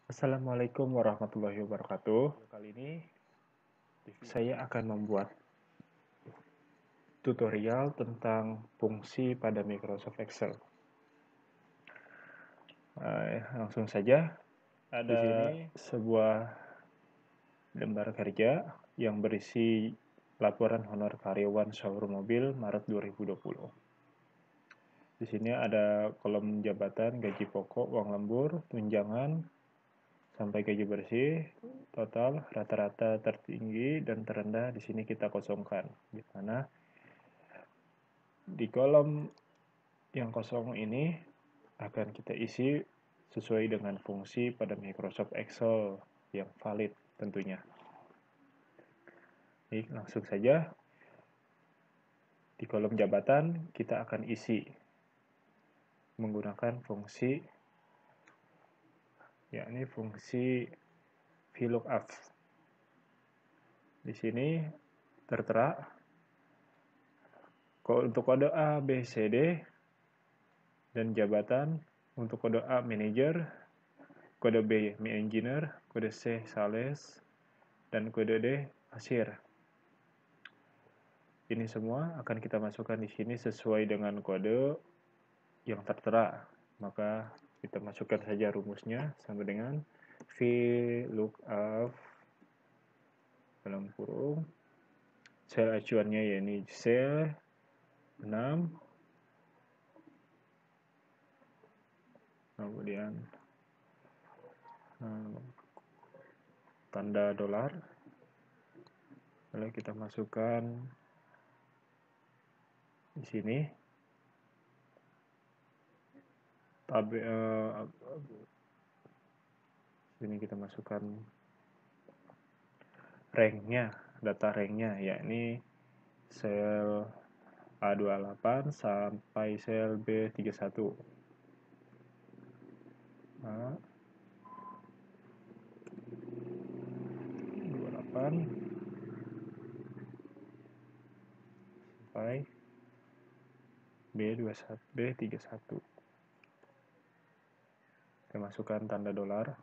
Assalamualaikum warahmatullahi wabarakatuh. Kali ini saya akan membuat tutorial tentang fungsi pada Microsoft Excel. Langsung saja, ada sebuah lembar kerja yang berisi laporan honor karyawan showroom mobil Maret 2020. Di sini ada kolom jabatan, gaji pokok, uang lembur, tunjangan, sampai gaji bersih, total, rata-rata, tertinggi, dan terendah di sini kita kosongkan. Di mana di kolom yang kosong ini akan kita isi sesuai dengan fungsi pada Microsoft Excel yang valid tentunya. Jadi langsung saja di kolom jabatan kita akan isi menggunakan fungsi yakni fungsi VLOOKUP. Di sini tertera untuk kode A, B, C, D, dan jabatan untuk kode A manager, kode B engineer, kode C sales, dan kode D kasir. Ini semua akan kita masukkan di sini sesuai dengan kode yang tertera. Maka kita masukkan saja rumusnya sama dengan VLOOKUP dalam kurung sel acuannya yakni sel 6, kemudian tanda dolar, lalu kita masukkan di sini sini kita masukkan ranknya, data ranknya yakni sel A28 sampai sel B31. A 28 sampai B21, B31. Kita masukkan tanda dolar.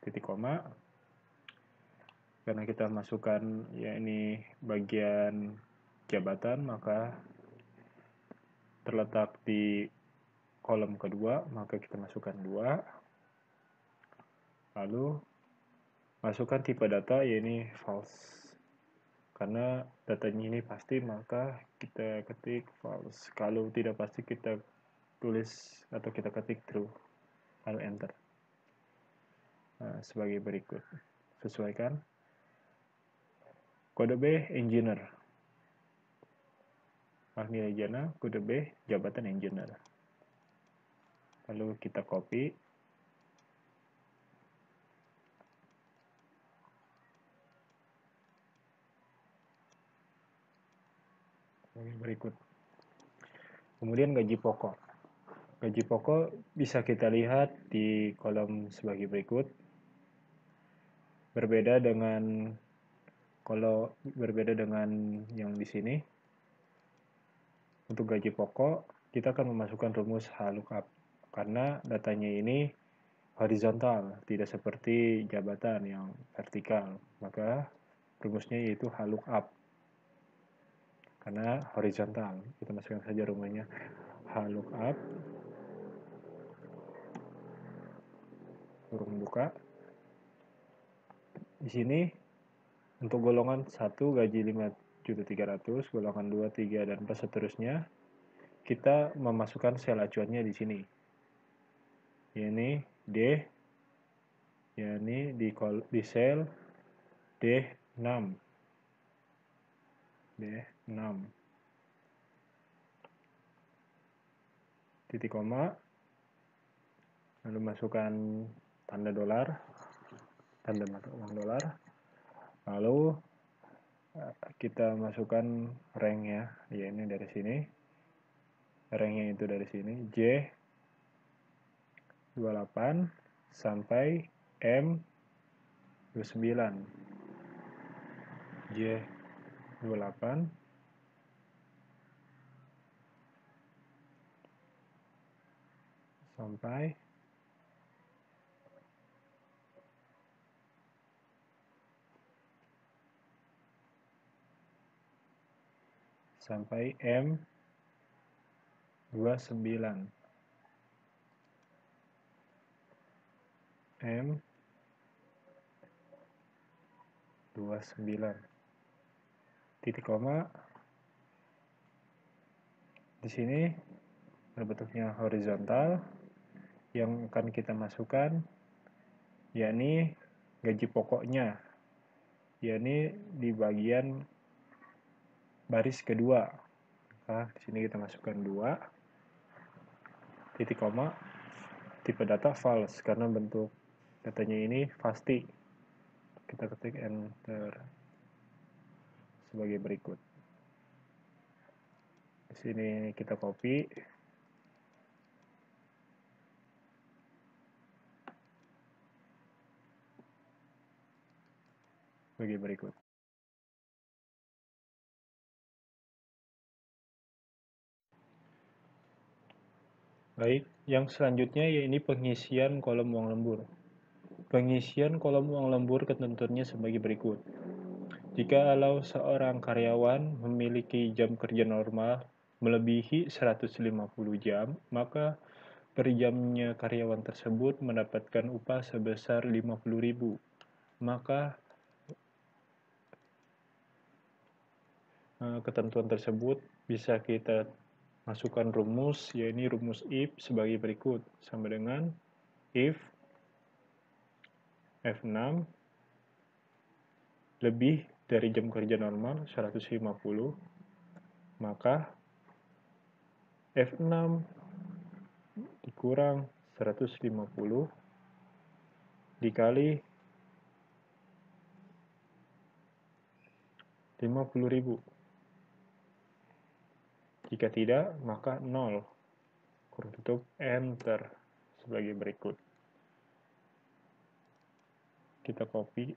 Titik koma. Karena kita masukkan ya ini bagian jabatan, maka terletak di kolom kedua, maka kita masukkan 2. Lalu masukkan tipe data, yakni false. Karena datanya ini pasti, maka kita ketik false. Kalau tidak pasti, kita tulis atau kita ketik true. Lalu enter. Nah, sebagai berikut. Sesuaikan. Kode B, engineer. Nilai jana, kode B, jabatan engineer. Lalu kita copy. Berikut. Kemudian gaji pokok. Gaji pokok bisa kita lihat di kolom sebagai berikut. Berbeda dengan yang di sini. Untuk gaji pokok, kita akan memasukkan rumus VLOOKUP karena datanya ini horizontal, tidak seperti jabatan yang vertikal. Maka rumusnya yaitu VLOOKUP. Karena horizontal, kita masukkan saja rumusnya VLOOKUP kurung buka. Di sini untuk golongan 1 gaji 5.300.000, golongan 2, 3, dan 4 seterusnya, kita memasukkan sel acuannya di sini. Ini D, yakni di sel D6. D6. Titik koma. Lalu masukkan tanda dolar, tanda mata uang dolar. Lalu kita masukkan ranknya, ya ini dari sini. Ranknya itu dari sini, J28 sampai M29. J28 sampai M29. Titik koma. Di sini berbentuknya horizontal. Yang akan kita masukkan yakni gaji pokoknya, yakni di bagian baris kedua. Maka di sini kita masukkan 2 titik koma, tipe data false karena bentuk datanya ini pasti. Kita ketik enter sebagai berikut. Di sini kita copy. Sebagai berikut. Baik, yang selanjutnya yaitu pengisian kolom uang lembur. Pengisian kolom uang lembur ketentuannya sebagai berikut. Jikalau seorang karyawan memiliki jam kerja normal melebihi 150 jam, maka per jamnya karyawan tersebut mendapatkan upah sebesar 50.000. Maka ketentuan tersebut bisa kita masukkan rumus, yaitu rumus if sebagai berikut. Sama dengan if F6 lebih dari jam kerja normal 150, maka F6 dikurang 150 dikali 50.000. Jika tidak, maka 0. Kurung tutup, enter sebagai berikut. Kita copy.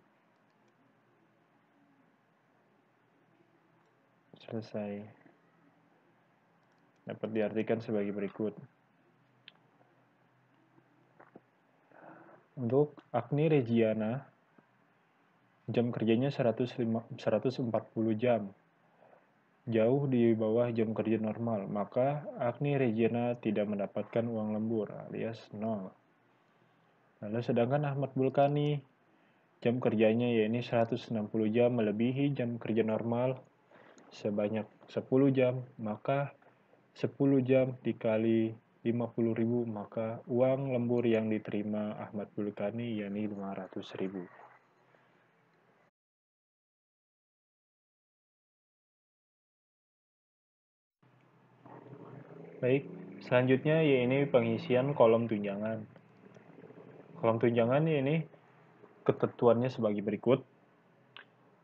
Selesai. Dapat diartikan sebagai berikut. Untuk Agni Regiana, jam kerjanya 140 jam. Jauh di bawah jam kerja normal, maka Agni Regiana tidak mendapatkan uang lembur alias 0. Lalu sedangkan Ahmad Bulkani, jam kerjanya yaitu 160 jam melebihi jam kerja normal sebanyak 10 jam, maka 10 jam dikali 50.000, maka uang lembur yang diterima Ahmad Bulkani yakni 500.000. Baik, selanjutnya yaitu pengisian kolom tunjangan. Kolom tunjangan ini ketentuannya sebagai berikut.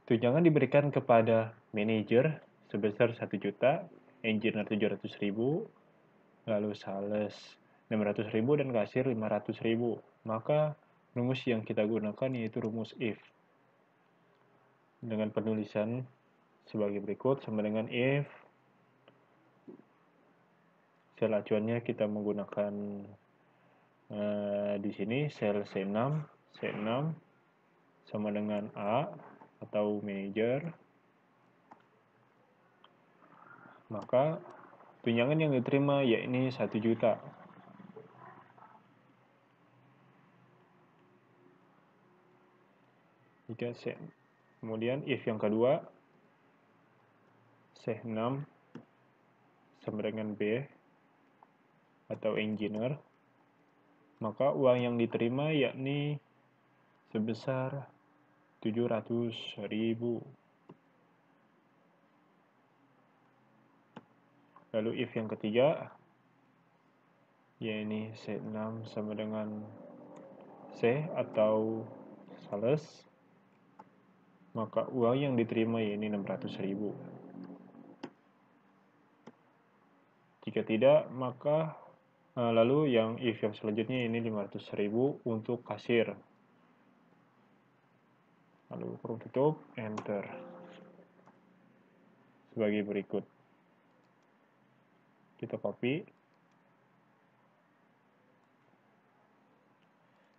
Tunjangan diberikan kepada manajer sebesar 1 juta, engineer 700.000, lalu sales 600.000 dan kasir 500.000. Maka rumus yang kita gunakan yaitu rumus if. Dengan penulisan sebagai berikut, sama dengan if sel acuannya kita menggunakan di sini sel C6 sama dengan A atau manager, maka tunjangan yang diterima yakni 1 juta. Jika C, kemudian if yang kedua C6 sama dengan B atau engineer, maka uang yang diterima yakni sebesar 700.000. Lalu if yang ketiga, yakni C6 sama dengan C atau sales, maka uang yang diterima yakni 600.000. Jika tidak, maka lalu yang if yang selanjutnya ini 500.000 untuk kasir. Lalu kurung tutup, enter. Sebagai berikut. Kita copy.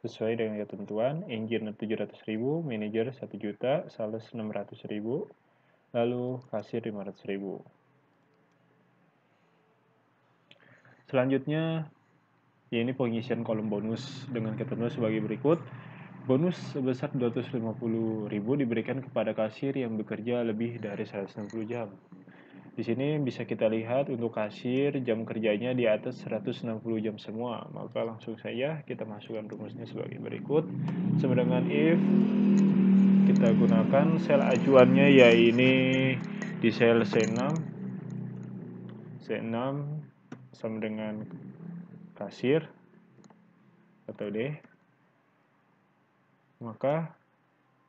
sesuai dengan ketentuan. Engineer 700.000, manajer 1 juta, sales 600.000, lalu kasir 500.000. Selanjutnya, ya ini pengisian kolom bonus dengan ketentuan sebagai berikut. Bonus sebesar 250.000 diberikan kepada kasir yang bekerja lebih dari 160 jam. Di sini bisa kita lihat untuk kasir jam kerjanya di atas 160 jam semua. Maka langsung saja kita masukkan rumusnya sebagai berikut. Sama dengan if kita gunakan sel acuannya yaitu di sel C6 sama dengan kasir atau D, maka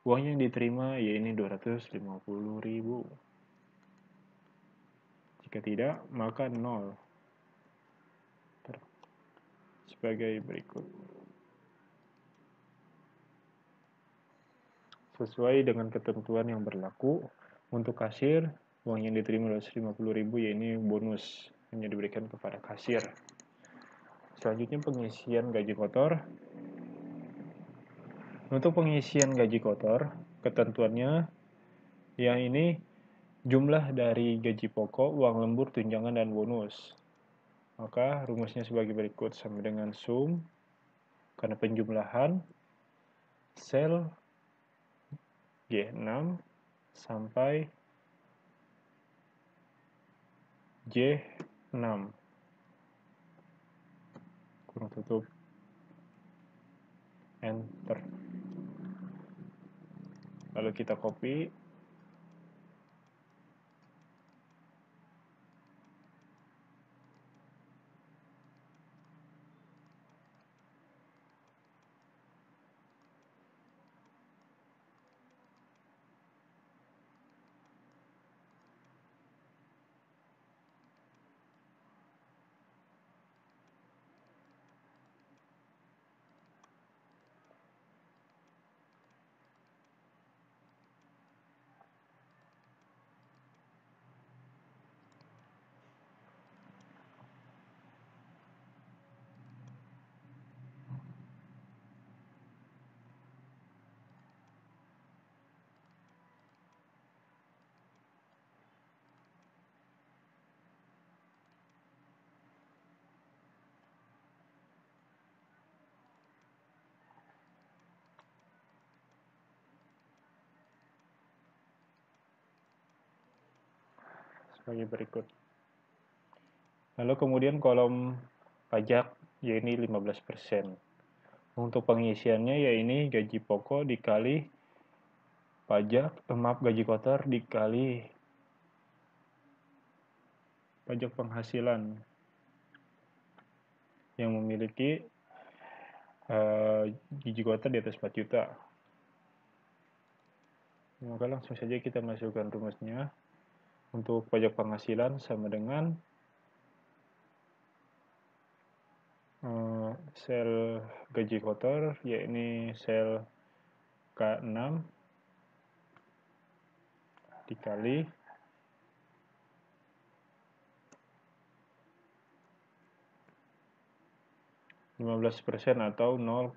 uang yang diterima yaitu 250.000. Jika tidak, maka 0. Sebagai berikut. Sesuai dengan ketentuan yang berlaku, untuk kasir, uang yang diterima 250.000 yaitu bonus hanya diberikan kepada kasir. Selanjutnya pengisian gaji kotor. Untuk pengisian gaji kotor, ketentuannya yang ini jumlah dari gaji pokok, uang lembur, tunjangan, dan bonus. Maka rumusnya sebagai berikut, sama dengan sum, karena penjumlahan, sel G6 sampai J6. Kurung tutup, enter. Lalu kita copy. Sebagai berikut. Lalu kemudian kolom pajak yaitu 15%. Untuk pengisiannya yaitu gaji pokok dikali gaji kotor dikali pajak penghasilan yang memiliki gaji kotor di atas 4 juta. Maka langsung saja kita masukkan rumusnya. Untuk pajak penghasilan sama dengan sel gaji kotor, yaitu sel K6 dikali %, atau 0,15.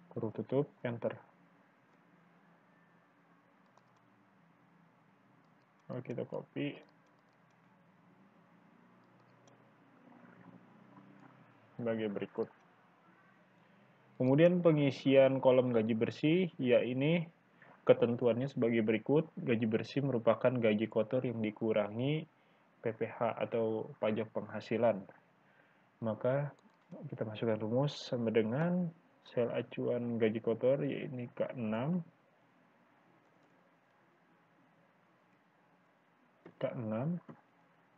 Kurung tutup, enter. Lalu kita copy. Sebagai berikut. Kemudian pengisian kolom gaji bersih, yaitu ketentuannya sebagai berikut. Gaji bersih merupakan gaji kotor yang dikurangi PPh atau pajak penghasilan. Maka kita masukkan rumus sama dengan sel acuan gaji kotor, yaitu K6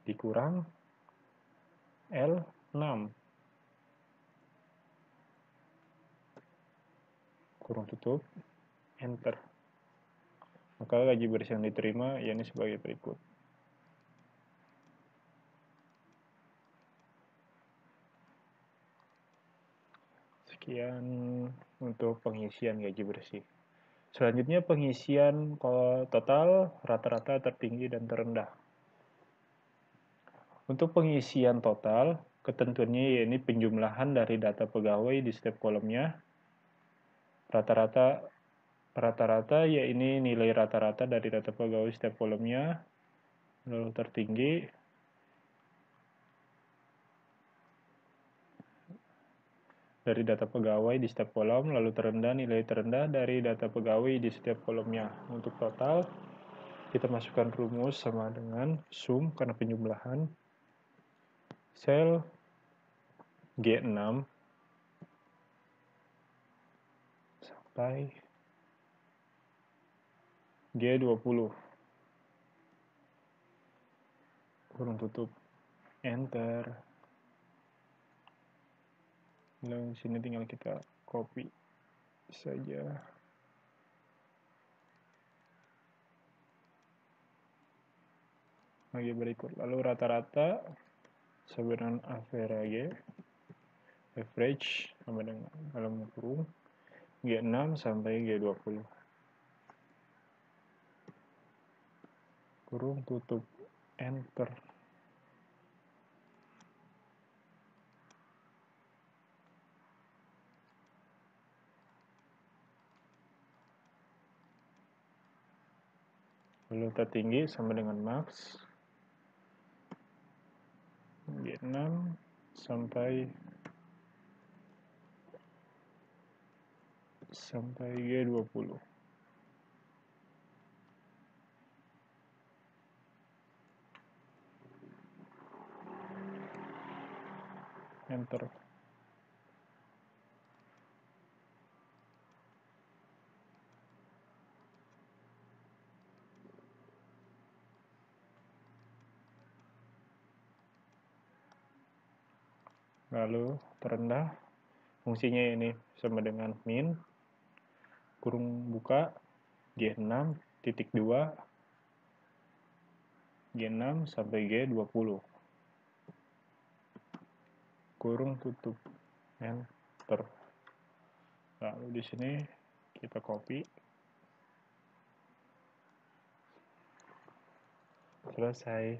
dikurang L6. Kurung tutup, enter. Maka gaji bersih yang diterima yaitu sebagai berikut. Sekian untuk pengisian gaji bersih. Selanjutnya pengisian total, rata-rata, tertinggi, dan terendah. Untuk pengisian total, Ketentuannya ini penjumlahan dari data pegawai di setiap kolomnya. Rata-rata ya ini nilai rata-rata dari data pegawai setiap kolomnya. Lalu tertinggi dari data pegawai di setiap kolom, lalu terendah nilai terendah dari data pegawai di setiap kolomnya. Untuk total, kita masukkan rumus sama dengan sum karena penjumlahan. Sel G6 sampai G20. Kurung tutup. Enter. Lalu sini tinggal kita copy saja. Lagi berikut. Lalu rata-rata sebenarnya average sama dengan dalam kurung G6 sampai G20. Kurung tutup. Enter. Lalu tertinggi sama dengan max G6 sampai G20. Enter. Lalu terendah fungsinya ini sama dengan min kurung buka G6 titik 2 G6 sampai G20 kurung tutup. Enter. Lalu di sini kita copy. Selesai.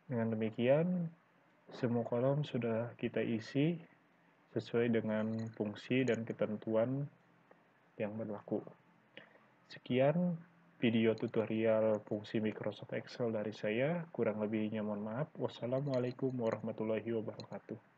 Dengan demikian semua kolom sudah kita isi sesuai dengan fungsi dan ketentuan yang berlaku. Sekian video tutorial fungsi Microsoft Excel dari saya. Kurang lebihnya mohon maaf. Wassalamualaikum warahmatullahi wabarakatuh.